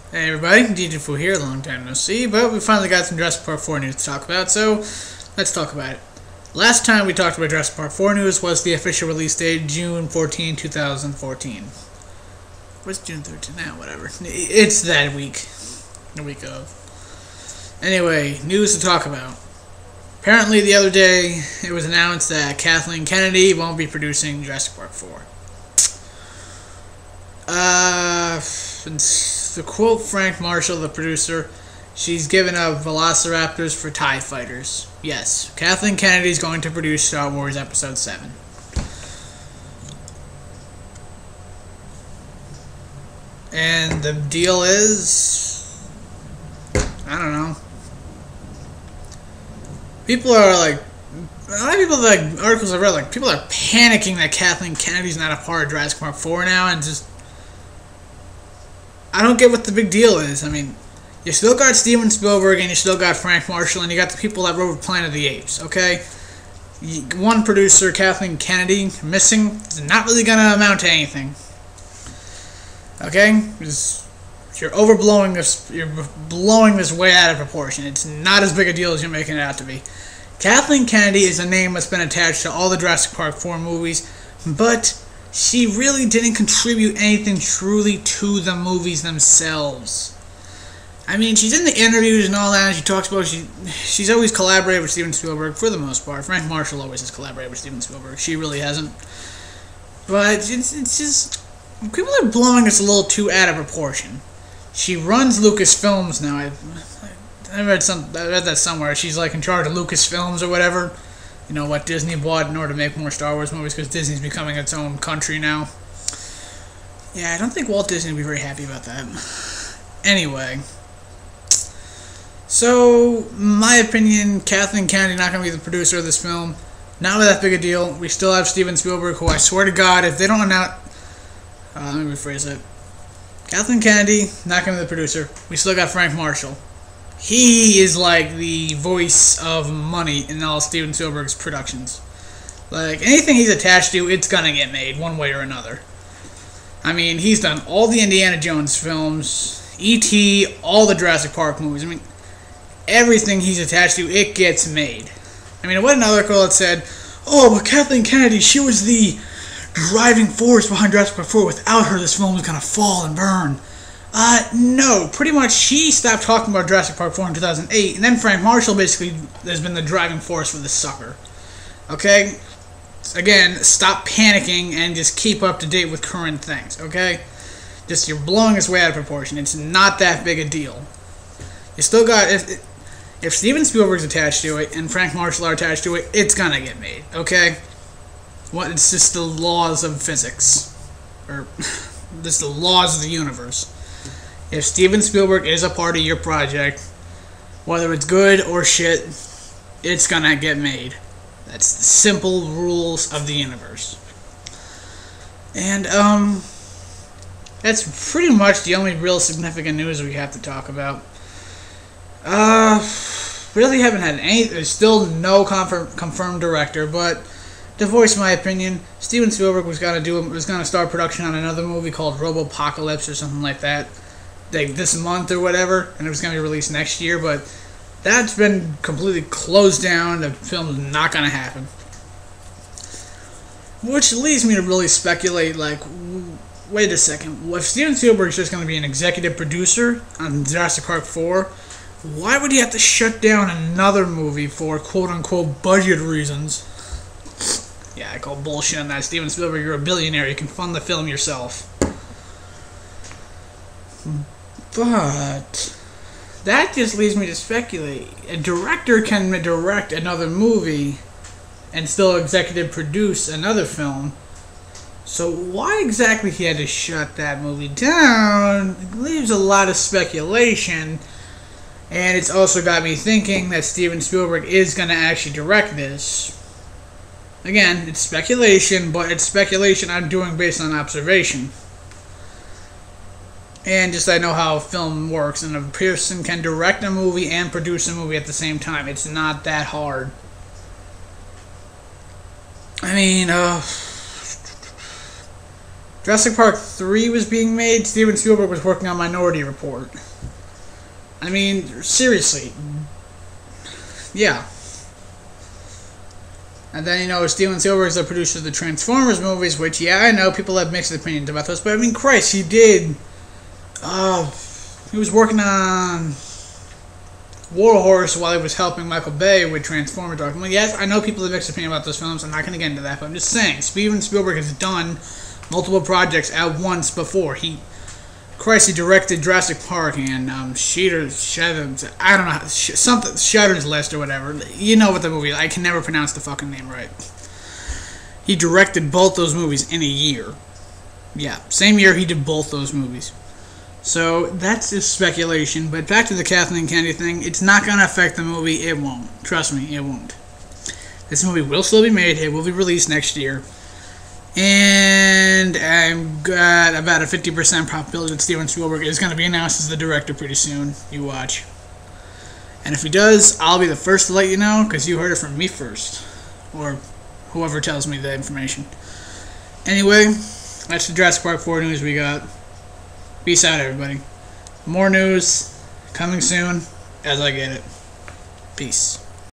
Hey everybody, DJ Fu here, long time no see, but we finally got some Jurassic Park 4 news to talk about, so let's talk about it. Last time we talked about Jurassic Park 4 news was the official release date, June 14, 2014. What's June 13 now? Whatever. It's that week. The week of. Anyway, news to talk about. Apparently the other day, it was announced that Kathleen Kennedy won't be producing Jurassic Park 4. To quote Frank Marshall, the producer, she's given up velociraptors for TIE fighters. Yes, Kathleen Kennedy is going to produce Star Wars Episode 7. And the deal is, I don't know. People are like, a lot of people, like, articles I've read, like, people are panicking that Kathleen Kennedy's not a part of Jurassic Park 4 now, and just, I don't get what the big deal is. I mean, you still got Steven Spielberg and you still got Frank Marshall and you got the people that wrote Planet of the Apes, okay? One producer, Kathleen Kennedy, missing, is not really going to amount to anything. Okay? You're overblowing this, you're blowing this way out of proportion. It's not as big a deal as you're making it out to be. Kathleen Kennedy is a name that's been attached to all the Jurassic Park 4 movies, but she really didn't contribute anything truly to the movies themselves. I mean, she's in the interviews and all that, and she talks about she's always collaborated with Steven Spielberg for the most part. Frank Marshall always has collaborated with Steven Spielberg. She really hasn't. But it's just, people are blowing this a little too out of proportion. She runs Lucasfilms now. I read that somewhere. She's like in charge of Lucasfilms or whatever. You know, what Disney bought in order to make more Star Wars movies, because Disney's becoming its own country now. Yeah, I don't think Walt Disney would be very happy about that. Anyway. So, my opinion, Kathleen Kennedy not going to be the producer of this film. Not that big a deal. We still have Steven Spielberg, who I swear to God, if they don't announce... let me rephrase it. Kathleen Kennedy, not going to be the producer. We still got Frank Marshall. He is like the voice of money in all Steven Spielberg's productions. Like, anything he's attached to, it's gonna get made, one way or another. I mean, he's done all the Indiana Jones films, E.T., all the Jurassic Park movies. I mean, everything he's attached to, it gets made. I mean, I read another article that said, oh, but Kathleen Kennedy, she was the driving force behind Jurassic Park 4. Without her, this film was gonna fall and burn. No. Pretty much, she stopped talking about Jurassic Park 4 in 2008, and then Frank Marshall basically has been the driving force for this sucker. Okay? Again, stop panicking and just keep up to date with current things, okay? Just, you're blowing this way out of proportion. It's not that big a deal. You still got, if Steven Spielberg's attached to it and Frank Marshall are attached to it, it's gonna get made, okay? It's just the laws of physics. Or, just the laws of the universe. If Steven Spielberg is a part of your project, whether it's good or shit, it's gonna get made. That's the simple rules of the universe. And, that's pretty much the only real significant news we have to talk about. Really haven't had any, there's still no confirmed director, but to voice my opinion, Steven Spielberg was gonna start production on another movie called Robopocalypse or something like that. Like this month or whatever, and it was going to be released next year, but that's been completely closed down. The film's not going to happen. Which leads me to really speculate, like, wait a second, if Steven Spielberg's just going to be an executive producer on Jurassic Park 4, why would he have to shut down another movie for quote-unquote budget reasons? Yeah, I call bullshit on that. Steven Spielberg, you're a billionaire, you can fund the film yourself. But that just leads me to speculate. A director can direct another movie and still executive produce another film. So why exactly he had to shut that movie down leaves a lot of speculation. And it's also got me thinking that Steven Spielberg is going to actually direct this. Again, it's speculation, but it's speculation I'm doing based on observation. And just I know how film works, and a person can direct a movie and produce a movie at the same time. It's not that hard. I mean, Jurassic Park 3 was being made, Steven Spielberg was working on Minority Report. I mean, seriously. Yeah. And then, you know, Steven Spielberg is the producer of the Transformers movies, which, yeah, I know people have mixed opinions about those, but I mean, Christ, he did. He was working on Warhorse while he was helping Michael Bay with Transformers. I mean, yes, I know people have mixed opinion about those films. I'm not going to get into that, but I'm just saying, Steven Spielberg has done multiple projects at once before. He directed Jurassic Park and Shutter's List or whatever. You know what the movie is. I can never pronounce the fucking name right. He directed both those movies in a year. Yeah, same year he did both those movies. So that's just speculation. But back to the Kathleen Kennedy thing. It's not going to affect the movie. It won't. Trust me, it won't. This movie will still be made. It will be released next year. And I've got about a 50% probability that Steven Spielberg is going to be announced as the director pretty soon. You watch. And if he does, I'll be the first to let you know, because you heard it from me first. Or whoever tells me the information. Anyway, that's the Jurassic Park 4 news we got. Peace out, everybody. More news coming soon as I get it. Peace.